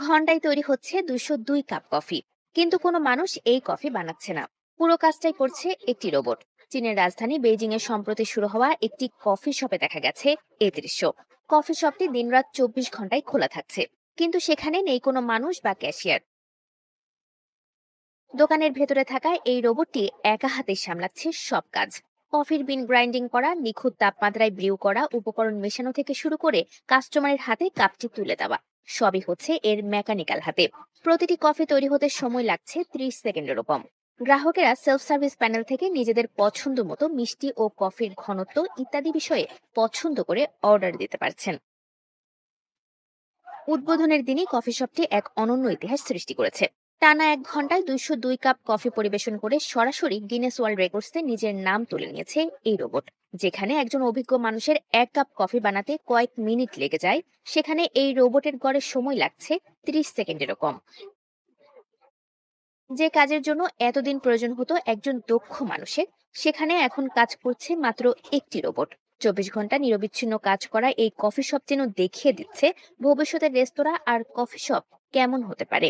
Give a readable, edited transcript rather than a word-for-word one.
ঘন্টায় তৈরি হচ্ছে 202 কাপ কফি, কিন্তু কোনো মানুষ এই কফি বানাচ্ছে না। পুরো কাজটাই করছে একটি রোবট। চীনের রাজধানী বেইজিং এ সম্প্রতি শুরু হওয়া একটি কফি শপে দেখা গেছে এই দৃশ্য। কফি শপটি দিনরাত 24 ঘন্টায় খোলা থাকছে, কিন্তু সেখানে নেই কোনো মানুষ বা ক্যাশিয়ার। দোকানের ভেতরে থাকা এই রোবটটি একা হাতে সামলাচ্ছে সব কাজ। কফির বিন গ্রাইন্ডিং করা, নিখুঁত তাপমাত্রায় ব্রিউ করা, উপকরণ মেশানো থেকে শুরু করে কাস্টমারের হাতে কাপটি তুলে দেওয়া, সবই হচ্ছে এর মেকানিক্যাল হাতে। প্রতিটি কফি তৈরি হতে সময় লাগছে 30 সেকেন্ডেরও কম। গ্রাহকেরা সেলফ সার্ভিস প্যানেল থেকে নিজেদের পছন্দ মতো মিষ্টি ও কফির ঘনত্ব ইত্যাদি বিষয়ে পছন্দ করে অর্ডার দিতে পারছেন। উদ্বোধনের দিনই কফি শপটি এক অনন্য ইতিহাস সৃষ্টি করেছে। টানা 1 ঘন্টায় 202 কাপ কফি পরিবেশন করে সরাসরি গিনেস ওয়ার্ল্ড রেকর্ডসে নিজের নাম তুলে নিয়েছে এই রোবট। যেখানে একজন অভিজ্ঞ মানুষের 1 কাপ কফি বানাতে কয়েক মিনিট লেগে যায়, সেখানে এই রোবটের গড়ে সময় লাগছে 30 সেকেন্ডেরও কম। যে কাজের জন্য এতদিন প্রয়োজন হতো একজন দক্ষ মানুষের, সেখানে এখন কাজ করছে মাত্র একটি রোবট। 24 ঘন্টা নিরবিচ্ছিন্ন কাজ করা এই কফি শপ যেন দেখিয়ে দিচ্ছে ভবিষ্যতের রেস্তোরাঁ আর কফি শপ কেমন হতে পারে।